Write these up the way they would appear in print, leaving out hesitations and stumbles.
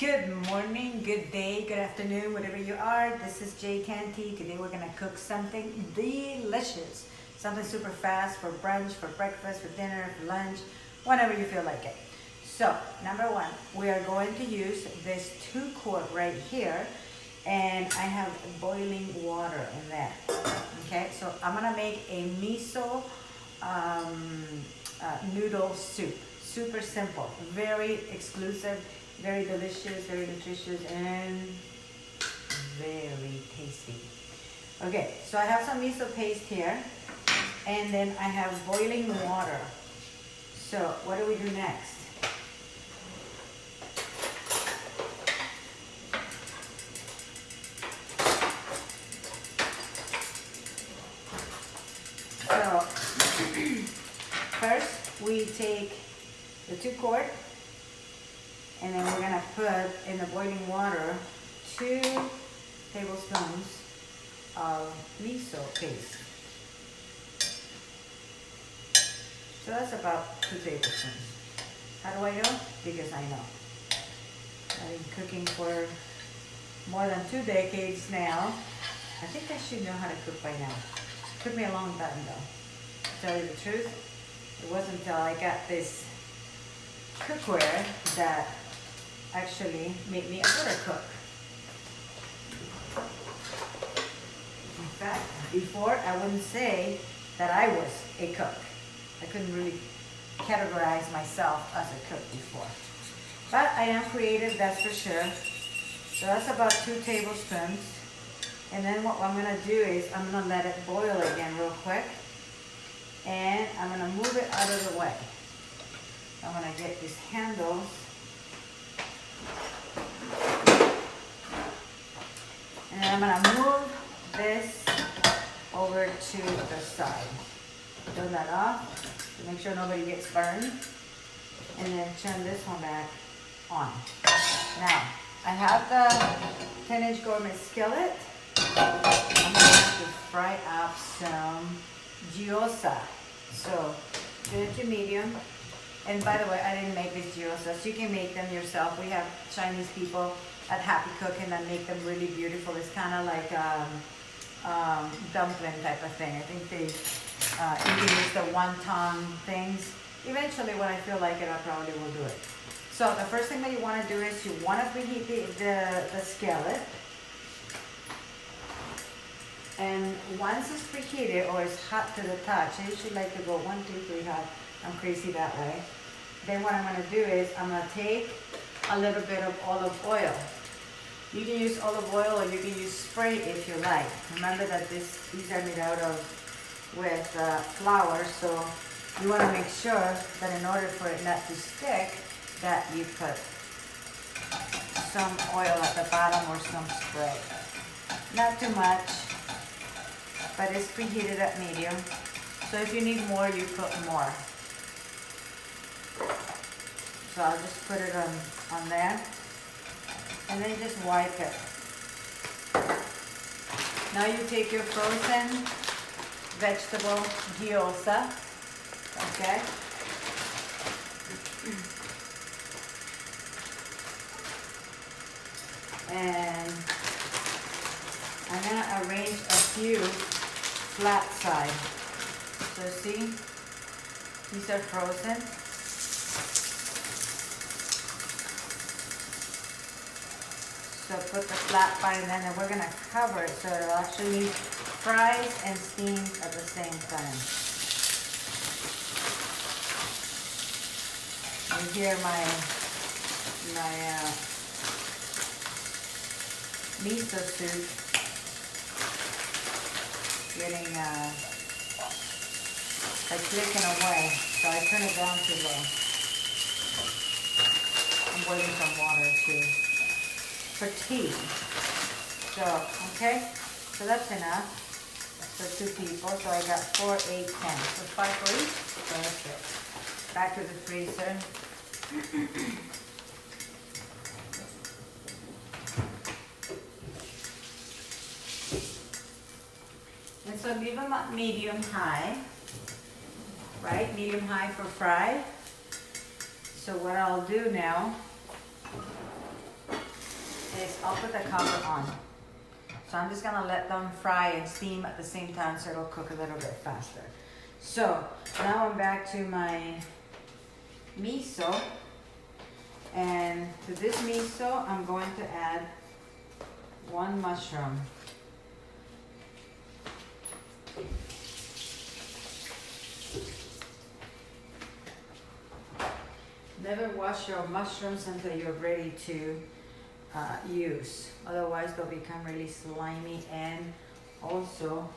Good morning, good day, good afternoon, whatever you are. This is Jay Canty. Today we're gonna cook something delicious. Something super fast for brunch, for breakfast, for dinner, for lunch, whenever you feel like it. So, number one, we are going to use this 2-quart right here. And I have boiling water in there. Okay, so I'm gonna make a miso noodle soup. Super simple, very exclusive, very delicious, very nutritious, and very tasty. Okay, so I have some miso paste here, and then I have boiling water. So what do we do next? So first we take the 2-quart, and then we're gonna put in the boiling water 2 tablespoons of miso paste. So that's about 2 tablespoons. How do I know? Because I know. I've been cooking for more than 2 decades now. I think I should know how to cook by now. It took me a long time though. To tell you the truth, it wasn't until I got this cookware that actually made me a better cook. In fact, before I wouldn't say that I was a cook. I couldn't really categorize myself as a cook before. But I am creative, that's for sure. So that's about 2 tablespoons. And then what I'm gonna do is I'm gonna let it boil again real quick. And I'm gonna move it out of the way. I'm gonna get these handles. And then I'm gonna move this over to the side. Turn that off to make sure nobody gets burned. And then turn this one back on. Now, I have the 10-inch gourmet skillet. I'm gonna have to fry up some gyoza. So, do it to medium. And by the way, I didn't make these gyozas. You can make them yourself. We have Chinese people at Happy Cooking that make them really beautiful. It's kind of like dumpling type of thing. I think they you can use the wonton things. Eventually, when I feel like it, I probably will do it. So the first thing that you want to do is you want to preheat the skillet. And once it's preheated or it's hot to the touch, I usually like to go 1, 2, 3 hot. I'm crazy that way. Then what I'm going to do is I'm going to take a little bit of olive oil. You can use olive oil or you can use spray if you like. Remember that these are made out of with flour, so you want to make sure that in order for it not to stick, that you put some oil at the bottom or some spray. Not too much, but it's preheated at medium. So if you need more, you put more. So I'll just put it on there. And then just wipe it. Now you take your frozen vegetable gyoza. Okay? And I'm going to arrange a few flat side. So see, these are frozen. So put the flat part in, and then we're going to cover it so it'll actually fries and steams at the same time. You hear my miso soup getting like clicking away, so I turn it down too low. I'm boiling some water too for tea. So, okay, so that's enough for 2 people. So I got 4, 8, 10. So 5 for each. So that's it. Back to the freezer. And so leave them at medium high, right? Medium high for fry. So what I'll do now I'll put the cover on. So I'm just gonna let them fry and steam at the same time so it'll cook a little bit faster. So now I'm back to my miso. And to this miso, I'm going to add 1 mushroom. Never wash your mushrooms until you're ready to use. Otherwise, they'll become really slimy, and also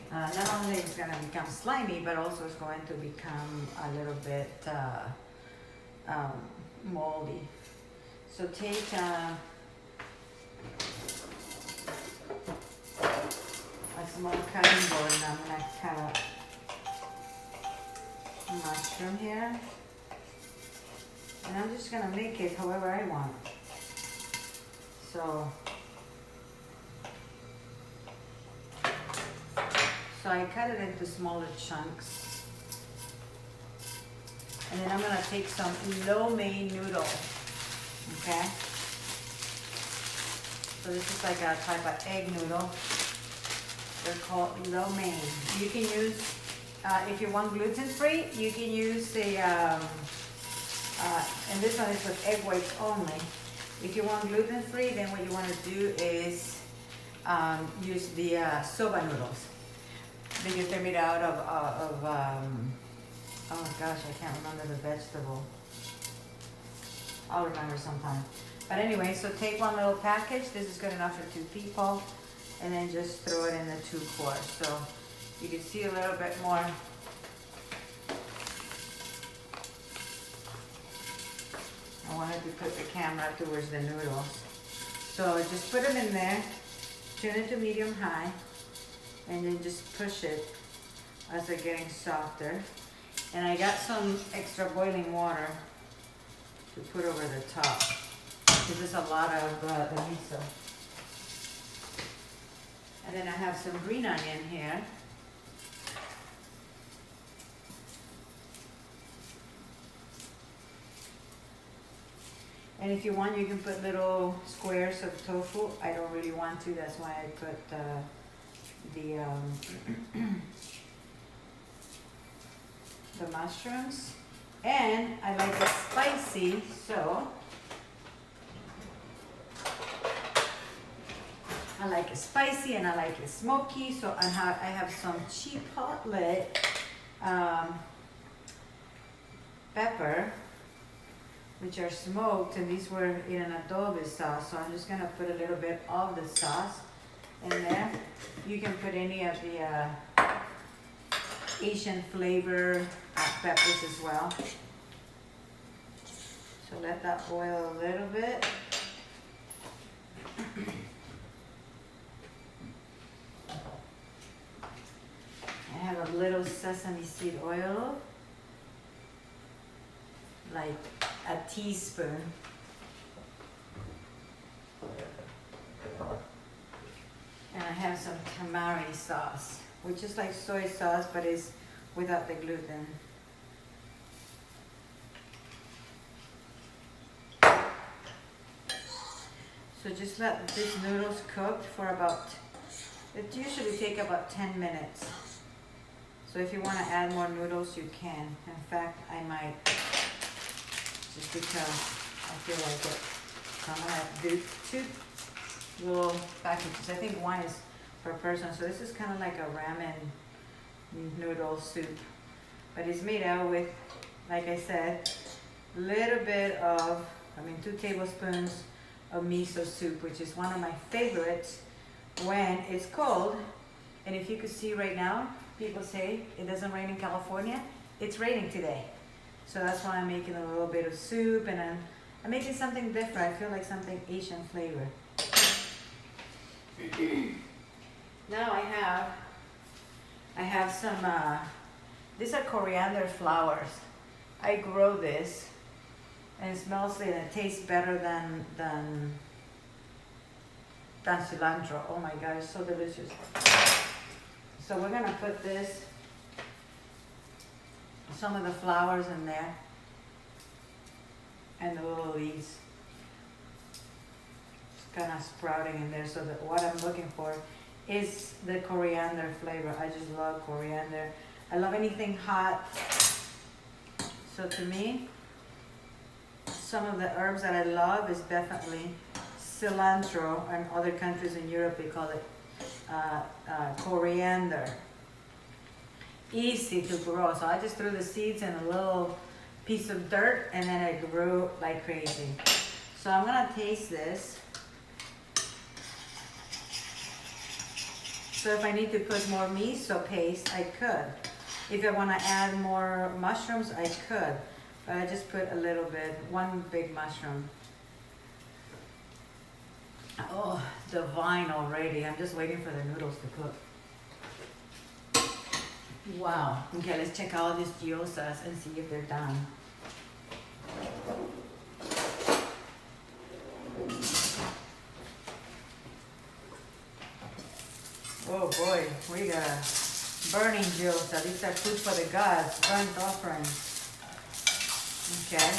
not only it's going to become slimy, but also it's going to become a little bit moldy. So take a small cutting board, and I'm going to cut up mushroom here, and I'm just gonna make it however I want. So I cut it into smaller chunks, and then I'm gonna take some lo mein noodle. Okay, so this is like a type of egg noodle. They're called lo mein. You can use if you want gluten-free, you can use the, and this one is with egg whites only. If you want gluten-free, then what you want to do is use the soba noodles, because they're made out of oh gosh, I can't remember the vegetable. I'll remember sometime. But anyway, so take 1 little package. This is good enough for 2 people, and then just throw it in the 2 quart. So you can see a little bit more. I wanted to put the camera towards the noodles. So just put them in there, turn it to medium high, and then just push it as they're getting softer. And I got some extra boiling water to put over the top, because there's a lot of the miso. And then I have some green onion here. And if you want, you can put little squares of tofu. I don't really want to, that's why I put the mushrooms. And I like it spicy, so I like it spicy and I like it smoky. So I have some chipotle pepper, which are smoked, and these were in an adobe sauce. So I'm just gonna put a little bit of the sauce in there. You can put any of the Asian flavor peppers as well. So let that boil a little bit. I have a little sesame seed oil, like a teaspoon. And I have some tamari sauce, which is like soy sauce, but is without the gluten. So just let these noodles cook for about, it usually take about 10 minutes. So if you want to add more noodles, you can. In fact, I might, just because I feel like it. So I'm going to do 2 little packages. I think 1 is per person. So this is kind of like a ramen noodle soup. But it's made out with, like I said, a little bit of, 2 tablespoons of miso soup, which is one of my favorites when it's cold. And if you could see right now, people say it doesn't rain in California. It's raining today. So that's why I'm making a little bit of soup, and I'm making something different. I feel like something Asian flavor. Now I have some, these are coriander flowers. I grow this, and it smells and it tastes better than cilantro. Oh my God, it's so delicious. So we're gonna put some of the flowers in there, and the little leaves. kind of sprouting in there. So that what I'm looking for is the coriander flavor. I just love coriander. I love anything hot. So to me, some of the herbs that I love is definitely cilantro. In other countries in Europe, they call it coriander. Easy to grow. So I just threw the seeds in a little piece of dirt and then it grew like crazy. So I'm gonna taste this. So if I need to put more miso paste, I could. If I wanna add more mushrooms, I could. But I just put a little bit, one big mushroom. Oh, divine already. I'm just waiting for the noodles to cook. Wow. Okay, let's check out these gyozas and see if they're done. Oh boy, we got a burning gyoza. These are food for the gods, burnt offerings. Okay,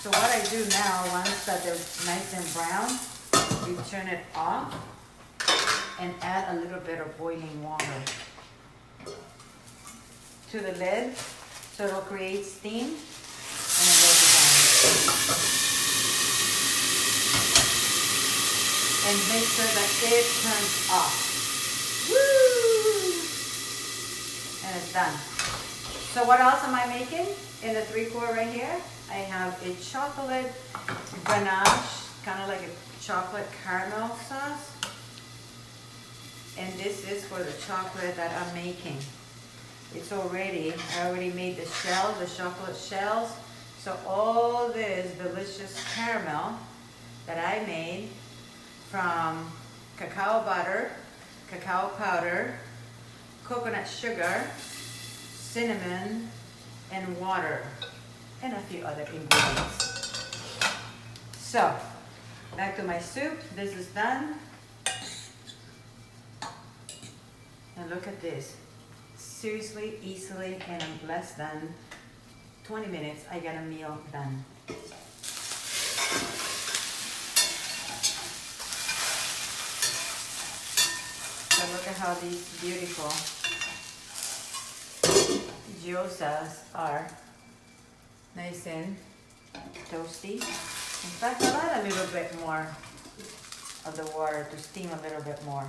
so what I do now, once that they're nice and brown, you turn it off and add a little bit of boiling water to the lid, so it'll create steam, and then they'll be done. And make sure that it turns off. Woo! And it's done. So what else am I making? In the 3-quart right here, I have a chocolate ganache, kind of like a chocolate caramel sauce. And this is for the chocolate that I'm making. It's already, I already made the shells, the chocolate shells. So all this delicious caramel that I made from cacao butter, cacao powder, coconut sugar, cinnamon, and water, and a few other ingredients. So, back to my soup. This is done. And look at this. Seriously, easily, and in less than 20 minutes, I got a meal done. So look at how these beautiful gyozas are. Nice and toasty. In fact, I'll add a little bit more of the water to steam a little bit more.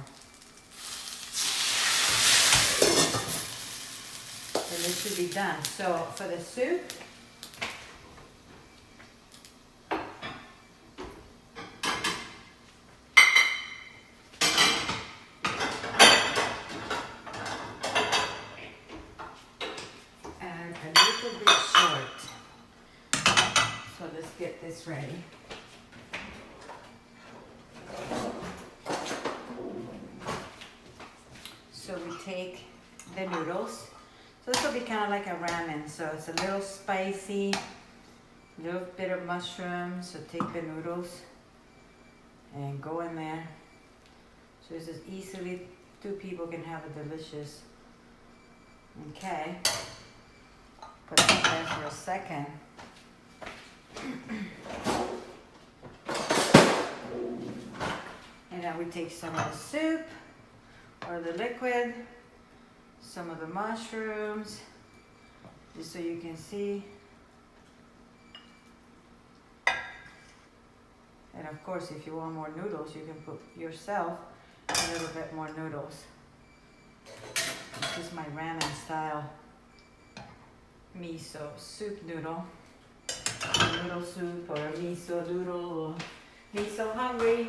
And this should be done. So for the soup, and a little bit short. So let's get this ready. So we take the noodles. So this will be kind of like a ramen. So it's a little spicy, a little bit of mushrooms. So take the noodles and go in there. So this is easily, 2 people can have a delicious. Okay. Put that there for a second. And now we take some of the soup or the liquid, some of the mushrooms, just so you can see. And of course, if you want more noodles, you can put yourself a little bit more noodles. This is my ramen style miso soup noodle. Noodle soup or miso noodle or miso hungry.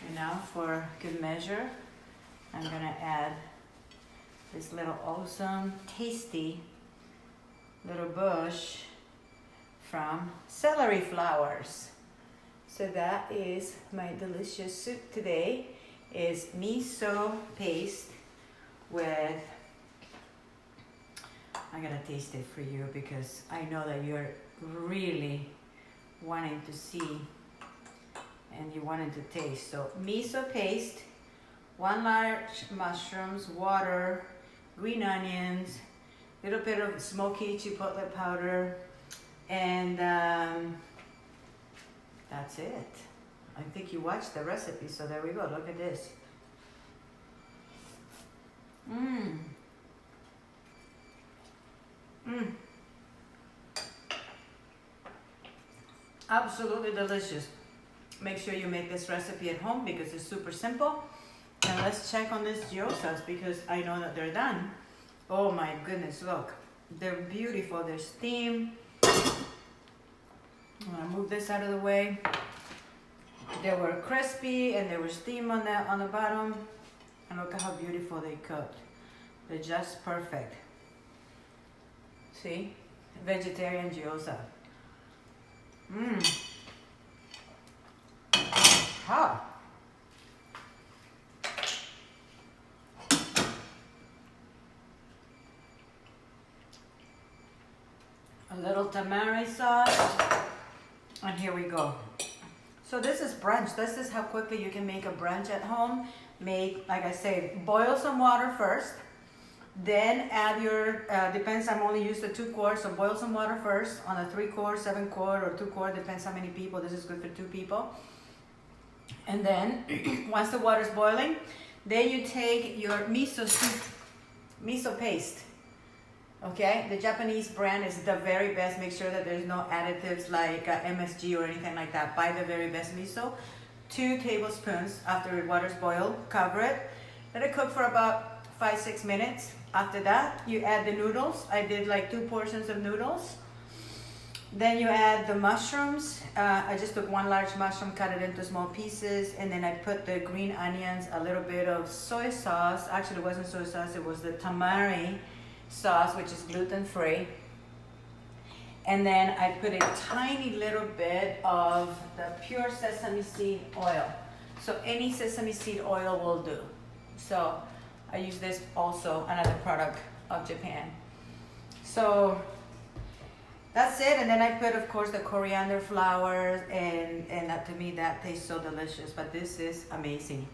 And now for good measure, I'm gonna add this little awesome, tasty little bush from celery flowers. So that is my delicious soup today. Is miso paste with, I'm gonna taste it for you because I know that you're really wanting to see and you wanted to taste. So miso paste, 1 large mushrooms, water, green onions, little bit of smoky chipotle powder, And that's it. I think you watched the recipe, so there we go. Look at this. Mmm. Mmm. Absolutely delicious. Make sure you make this recipe at home because it's super simple. And let's check on these gyozas because I know that they're done. Oh my goodness, look. They're beautiful. They're steamed. I'm gonna move this out of the way. They were crispy and they were steamed on the bottom. And look at how beautiful they cooked. They're just perfect. See? Vegetarian gyoza. Mmm. Hot. A little tamari sauce. And here we go. So this is brunch. This is how quickly you can make a brunch at home. Make, like I say, boil some water first. Then add your, depends, I'm only used to 2 quarts, so boil some water first on a 3 quart, 7 quart, or 2 quart, depends how many people. This is good for 2 people. And then, once the water's boiling, then you take your miso soup, miso paste. Okay, the Japanese brand is the very best. Make sure that there's no additives like MSG or anything like that. Buy the very best miso. 2 tablespoons after the water's boiled. Cover it. Let it cook for about 5-6 minutes. After that, you add the noodles. I did like 2 portions of noodles. Then you add the mushrooms. I just took 1 large mushroom, cut it into small pieces, and then I put the green onions, a little bit of soy sauce. Actually, it wasn't soy sauce, it was the tamari sauce, which is gluten-free. And then I put a tiny little bit of the pure sesame seed oil. So any sesame seed oil will do. So I use this also, another product of Japan. So that's it. And then I put, of course, the coriander flowers, and that, to me, that tastes so delicious. But this is amazing.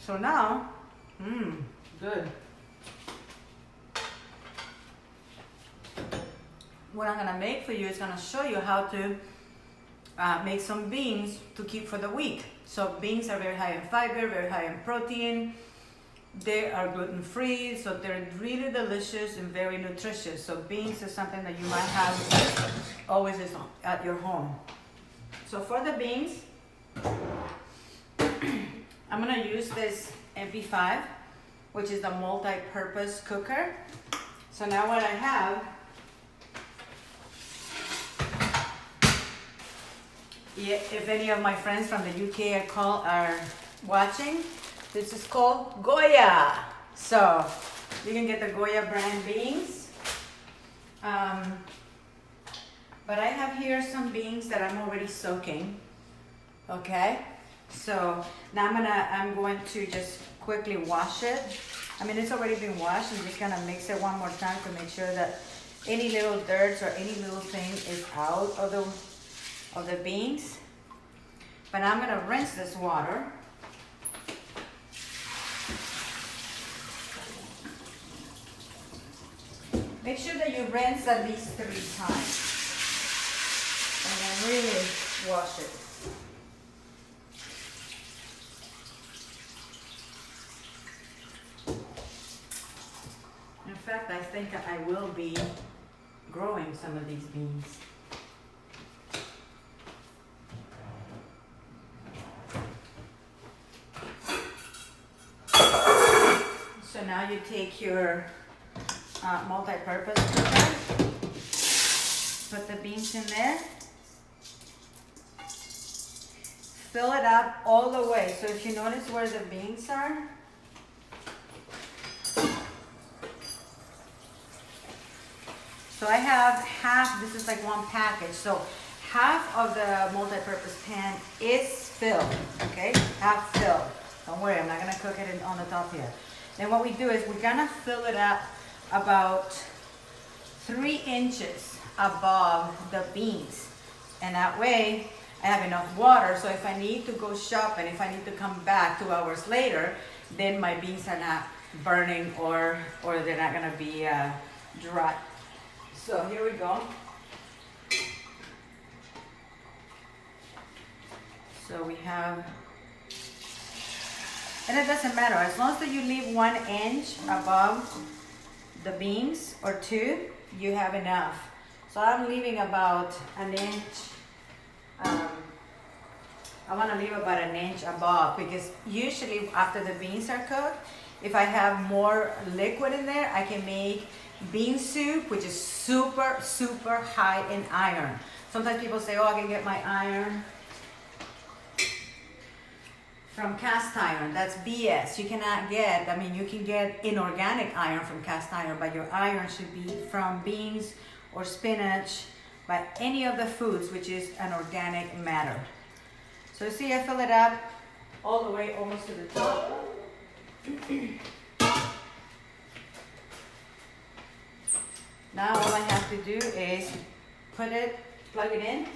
So now, good. What I'm gonna make for you is gonna show you how to make some beans to keep for the week. So beans are very high in fiber, very high in protein. They are gluten-free, so they're really delicious and very nutritious. So beans is something that you might have always at your home. So for the beans, I'm gonna use this MP5, which is the multi-purpose cooker. So now what I have, if any of my friends from the UK are watching, this is called Goya. So you can get the Goya brand beans. But I have here some beans that I'm already soaking. Okay, so now I'm going to just quickly wash it. I mean, it's already been washed. I'm just gonna mix it one more time to make sure that any little dirt or any little thing is out of the beans. But I'm gonna rinse this water. Make sure that you rinse at least 3 times. And then really wash it. In fact, I think I will be growing some of these beans. So now you take your multi-purpose cooker, put the beans in there, fill it up all the way. So if you notice where the beans are, so I have half, this is like 1 package, so half of the multi-purpose pan is filled, okay? Half filled. Don't worry, I'm not gonna cook it on the top here. Then what we do is we're gonna fill it up about 3 inches above the beans. And that way I have enough water, so if I need to go shopping, if I need to come back 2 hours later, then my beans are not burning or they're not gonna be dry. So here we go. So we have, and it doesn't matter, as long as you leave 1 inch above the beans or 2, you have enough. So I'm leaving about 1 inch. I want to leave about 1 inch above, because usually after the beans are cooked, if I have more liquid in there, I can make bean soup, which is super, super high in iron. Sometimes people say, oh, I can get my iron from cast iron. That's BS. You cannot get, I mean, you can get inorganic iron from cast iron, but your iron should be from beans or spinach, but any of the foods, which is an organic matter. So see, I fill it up all the way almost to the top. Now all I have to do is plug it in.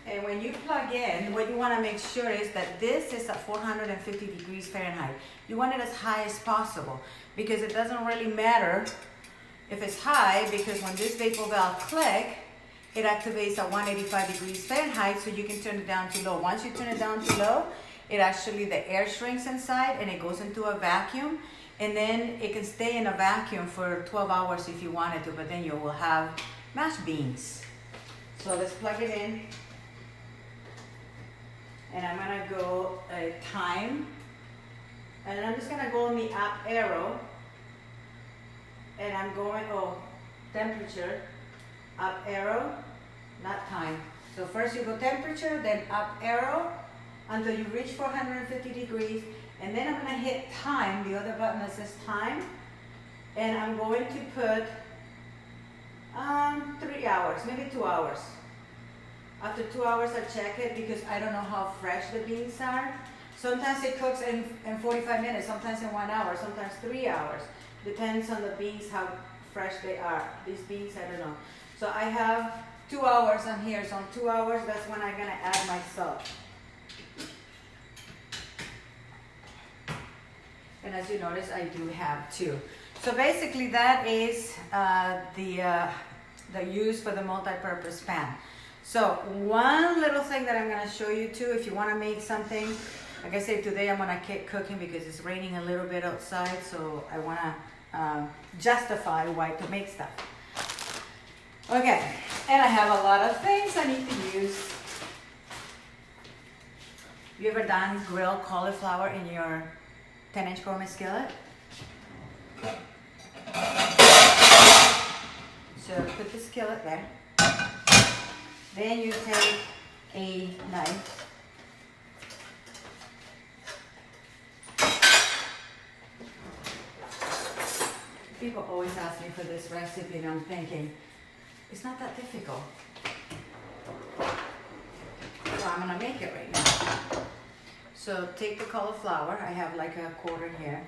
And when you plug in, what you want to make sure is that this is at 450 degrees Fahrenheit. You want it as high as possible, because it doesn't really matter if it's high, because when this vapor valve clicks, it activates at 185 degrees Fahrenheit, so you can turn it down to low. Once you turn it down to low, it actually, the air shrinks inside and it goes into a vacuum, and then it can stay in a vacuum for 12 hours if you wanted to, but then you will have mashed beans. So let's plug it in. And I'm gonna go time, and I'm just gonna go on the up arrow, and I'm going, temperature, up arrow, not time. So first you go temperature, then up arrow, until you reach 450 degrees, and then I'm gonna hit time, the other button that says time, and I'm going to put 3 hours, maybe 2 hours. After 2 hours I check it, because I don't know how fresh the beans are. Sometimes it cooks in 45 minutes, sometimes in 1 hour, sometimes 3 hours. Depends on the beans, how fresh they are. These beans, I don't know. So I have 2 hours on here, so in 2 hours, that's when I'm gonna add my salt. And as you notice, I do have 2. So basically that is the use for the multi-purpose pan. So one little thing that I'm gonna show you too, if you wanna make something, like I said, today I'm gonna keep cooking because it's raining a little bit outside, so I wanna justify why to make stuff. Okay, and I have a lot of things I need to use. You ever done grilled cauliflower in your 10-inch gourmet skillet? So put the skillet there. Then you take a knife. People always ask me for this recipe, and I'm thinking, it's not that difficult. So I'm gonna make it right now. So take the cauliflower, I have like a quarter here,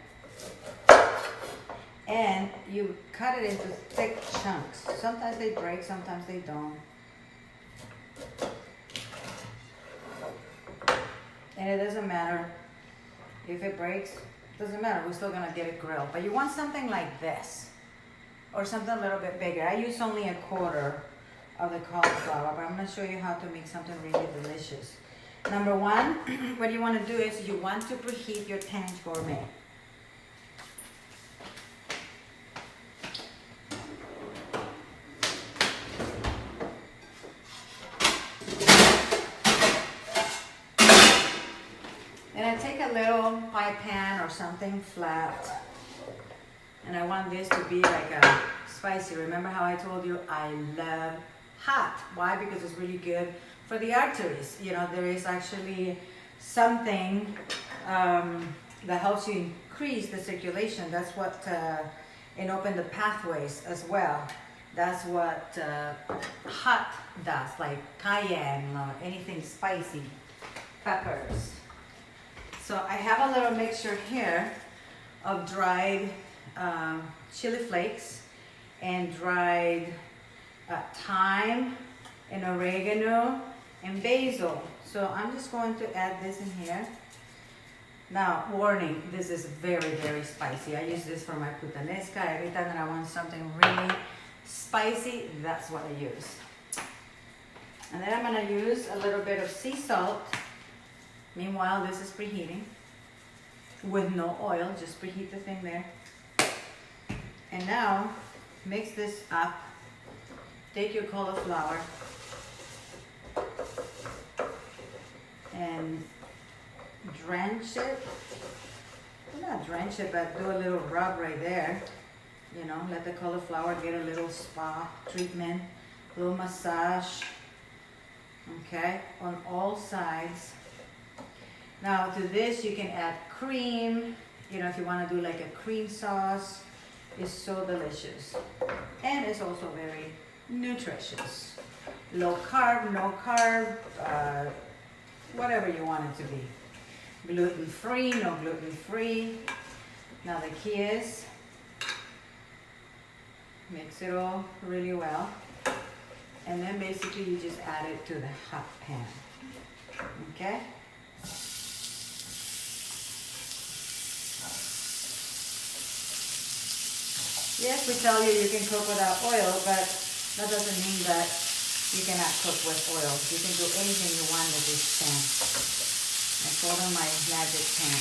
and you cut it into thick chunks. Sometimes they break, sometimes they don't. And it doesn't matter if it breaks, doesn't matter, we're still gonna get it grilled. But you want something like this, or something a little bit bigger. I use only a quarter of the cauliflower, but I'm gonna show you how to make something really delicious. Number one, what you wanna do is you want to preheat your 10-inch gourmet. And I take a little pie pan or something flat, and I want this to be like a spicy. Remember how I told you I love hot? Why? Because it's really good for the arteries. You know, there is actually something that helps you increase the circulation. That's what, and open the pathways as well. That's what hot does, like cayenne or anything spicy, peppers. So I have a little mixture here of dried chili flakes and dried thyme and oregano and basil. So I'm just going to add this in here. Now, warning, this is very, very spicy. I use this for my puttanesca. Every time that I want something really spicy, that's what I use. And then I'm gonna use a little bit of sea salt. Meanwhile, this is preheating with no oil, just preheat the thing there. And now, mix this up. Take your cauliflower and drench it. Well, not drench it, but do a little rub right there. You know, let the cauliflower get a little spa treatment, a little massage. Okay, on all sides. Now to this you can add cream. You know, if you want to do like a cream sauce, it's so delicious. And it's also very nutritious. Low carb, no carb, whatever you want it to be. Gluten-free, no gluten-free. Now the key is, mix it all really well. And then basically you just add it to the hot pan. Okay? Yes, we tell you you can cook without oil, but that doesn't mean that you cannot cook with oil. You can do anything you want with this pan. I call them my magic pan.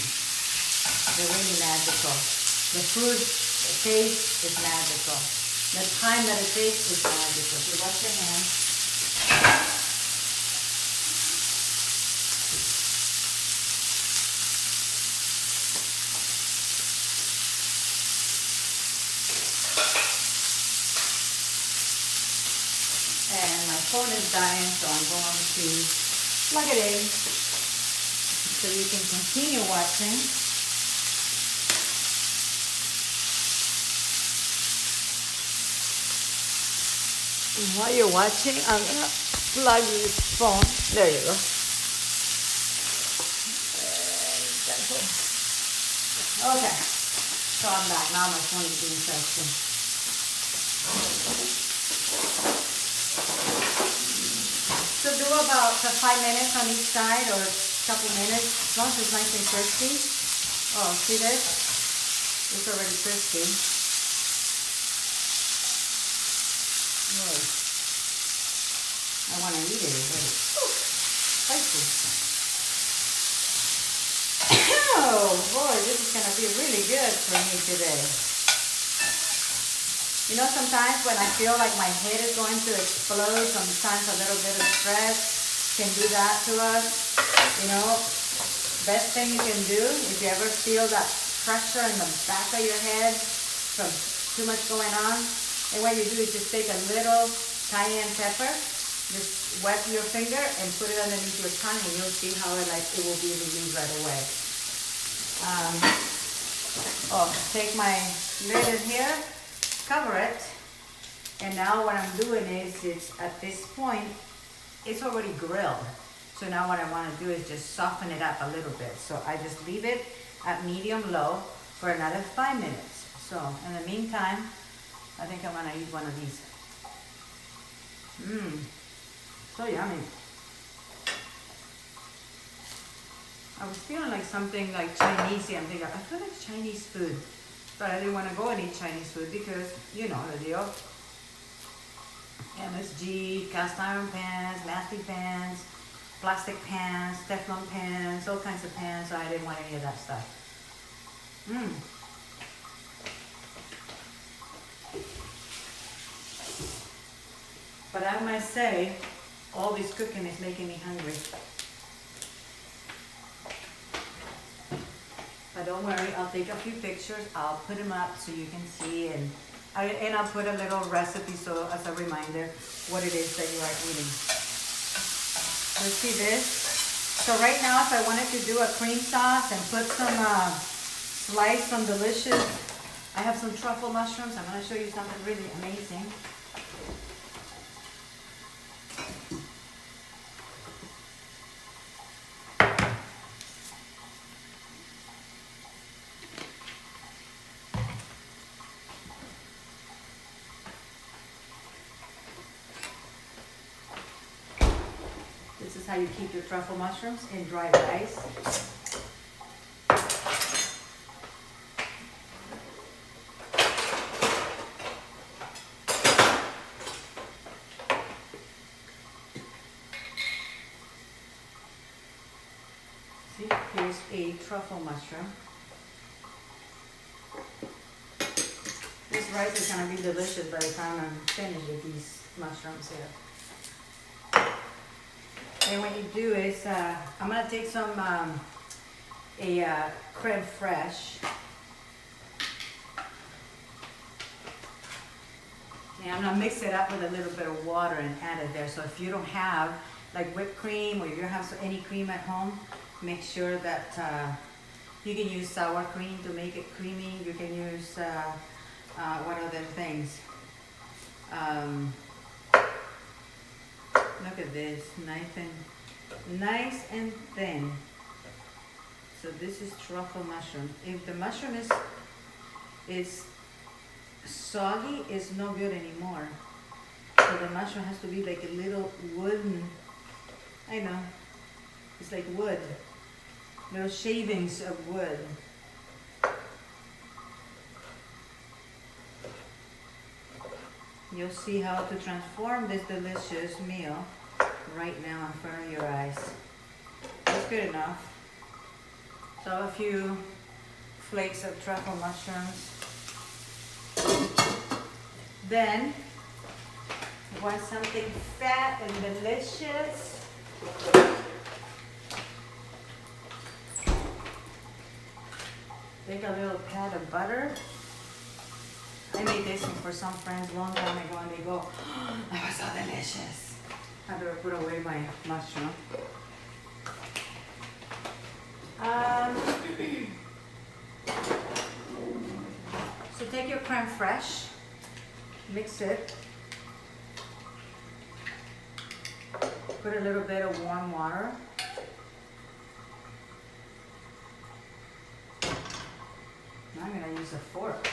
They're really magical. The food, the taste is magical. The time that it takes is magical. So wash your hands. And my phone is dying, so I'm going to plug it in so you can continue watching. And while you're watching, I'm gonna plug this phone. There you go. Okay, so I'm back. Now my phone is being sexy. So do about 5 minutes on each side, or a couple minutes, as long as it's nice and crispy. Oh, see this? It's already crispy. Oh. I want to eat it already. Ooh, spicy. Oh boy, this is going to be really good for me today. You know, sometimes when I feel like my head is going to explode, sometimes a little bit of stress can do that to us. You know, best thing you can do, if you ever feel that pressure in the back of your head from too much going on, and what you do is just take a little cayenne pepper, just wet your finger and put it underneath your tongue, and you'll see how it will be relieved right away. Take my lid in here, cover it, and now what I'm doing is, at this point, it's already grilled. So now what I want to do is just soften it up a little bit. So I just leave it at medium-low for another 5 minutes. So in the meantime, I think I'm going to eat one of these. So yummy. I was feeling like something like Chinese. I'm thinking, I feel like Chinese food. But I didn't want to go and eat Chinese food because, you know the deal. MSG, cast iron pans, mastic pans, plastic pans, Teflon pans, all kinds of pans. So I didn't want any of that stuff. But I must say, all this cooking is making me hungry. But don't worry, I'll take a few pictures. I'll put them up so you can see, and I'll put a little recipe so as a reminder what it is that you are eating. Let's see this. So right now, if I wanted to do a cream sauce and put some delicious, I have some truffle mushrooms. I'm going to show you something really amazing. This is how you keep your truffle mushrooms in dry rice. See, here's a truffle mushroom. This rice is gonna be delicious by the time I'm finished with these mushrooms here. And what you do is, I'm gonna take some, creme fraiche. And I'm gonna mix it up with a little bit of water and add it there. So if you don't have like whipped cream, or if you don't have any cream at home, make sure that you can use sour cream to make it creamy. You can use, what other things? Look at this, nice and thin. So this is truffle mushroom. If the mushroom is soggy, it's no good anymore. So the mushroom has to be like a little wooden, I know, it's like wood, little shavings of wood. You'll see how to transform this delicious meal right now in front of your eyes. That's good enough. So a few flakes of truffle mushrooms. Then, you want something fat and delicious. Take a little pat of butter. I made this one for some friends a long time ago and they go, oh, that was so delicious. I better put away my mushroom. So take your creme fraiche, mix it, put a little bit of warm water. Now I'm gonna use a fork.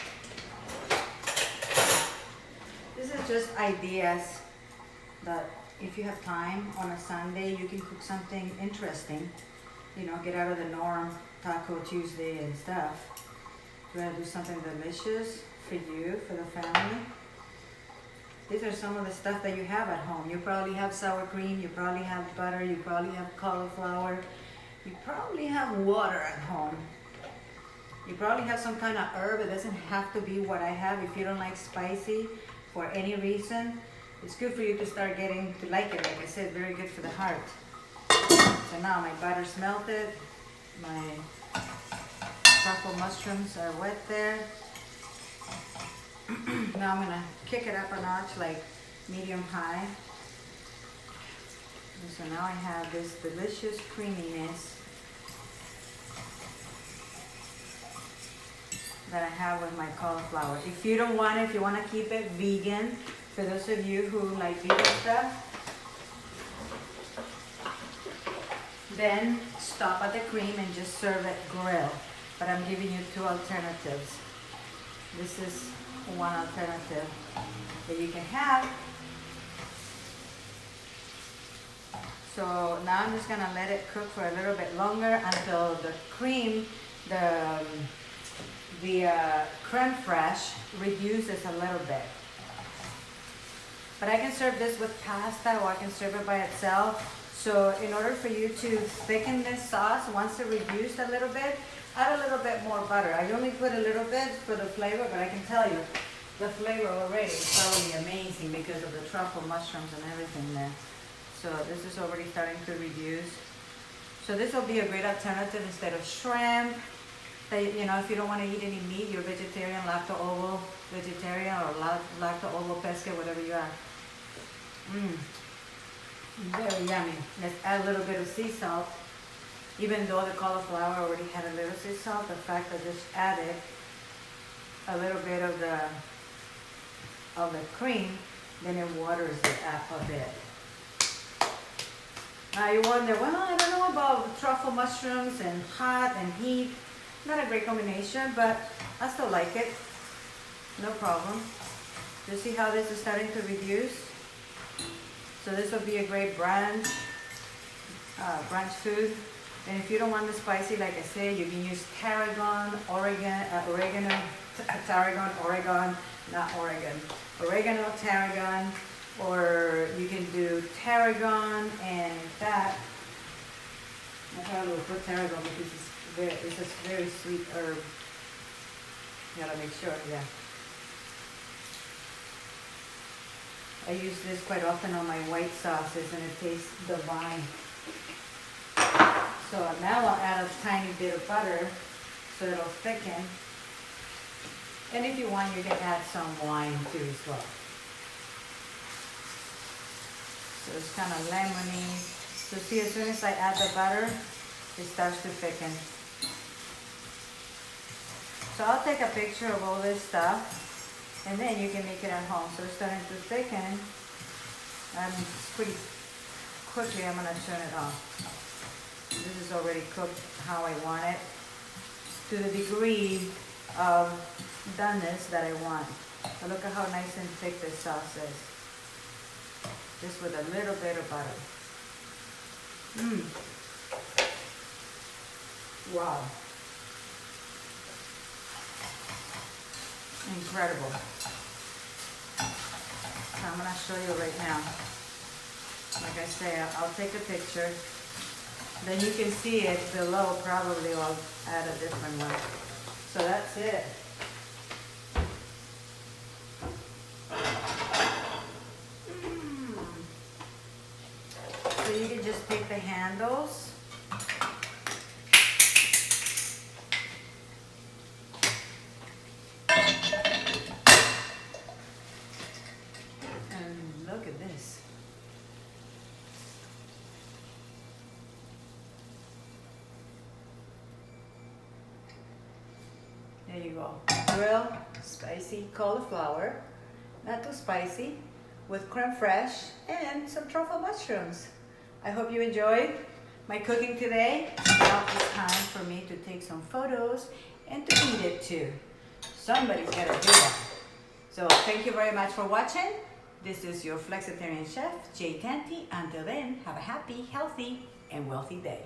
This is just ideas that if you have time on a Sunday, you can cook something interesting. You know, get out of the norm, Taco Tuesday and stuff. We're gonna do something delicious for you, for the family. These are some of the stuff that you have at home. You probably have sour cream, you probably have butter, you probably have cauliflower, you probably have water at home. You probably have some kind of herb. It doesn't have to be what I have. If you don't like spicy for any reason, it's good for you to start getting to like it. Like I said, very good for the heart. So now my butter's melted. My truffle mushrooms are wet there. Now I'm gonna kick it up a notch, like medium high. And so now I have this delicious creaminess that I have with my cauliflower. If you don't want it, if you want to keep it vegan, for those of you who like vegan stuff, then stop at the cream and just serve it grilled. But I'm giving you two alternatives. This is one alternative that you can have. So now I'm just gonna let it cook for a little bit longer until the cream, the creme fraiche reduces a little bit. But I can serve this with pasta or I can serve it by itself. So in order for you to thicken this sauce, once it reduced a little bit, add a little bit more butter. I only put a little bit for the flavor, but I can tell you, the flavor already is probably amazing because of the truffle mushrooms and everything there. So this is already starting to reduce. So this will be a great alternative instead of shrimp. You know, if you don't want to eat any meat, you're vegetarian, lacto-ovo vegetarian, or lacto-ovo pesca, whatever you are. Very yummy. Let's add a little bit of sea salt. Even though the cauliflower already had a little sea salt, the fact that I just added a little bit of the cream, then it waters it up a bit. Now you wonder, well, I don't know about truffle mushrooms and hot and heat. Not a great combination, but I still like it. No problem. You see how this is starting to reduce? So this will be a great brunch food. And if you don't want the spicy, like I said, you can use tarragon, oregano, tarragon, or you can do tarragon and that. I probably will put tarragon because it's a very sweet herb. Gotta make sure, yeah. I use this quite often on my white sauces and it tastes divine. So now I'll add a tiny bit of butter so it'll thicken. And if you want, you can add some wine too as well. So it's kind of lemony. So see, as soon as I add the butter, it starts to thicken. So I'll take a picture of all this stuff and then you can make it at home. So it's starting to thicken. And pretty quickly I'm gonna turn it off. This is already cooked how I want it, to the degree of doneness that I want. So look at how nice and thick this sauce is. Just with a little bit of butter. Wow. Incredible. So I'm gonna show you right now. Like I say, I'll take a picture. Then you can see it below. Probably I'll add a different one. So that's it. So you can just take the handles. And look at this. There you go. Grilled spicy cauliflower, not too spicy, with creme fraiche and some truffle mushrooms. I hope you enjoyed my cooking today. Now it's time for me to take some photos and to eat it too. Somebody's gotta do that. So thank you very much for watching. This is your Flexitarian chef, Jay Tanti. Until then, have a happy, healthy, and wealthy day.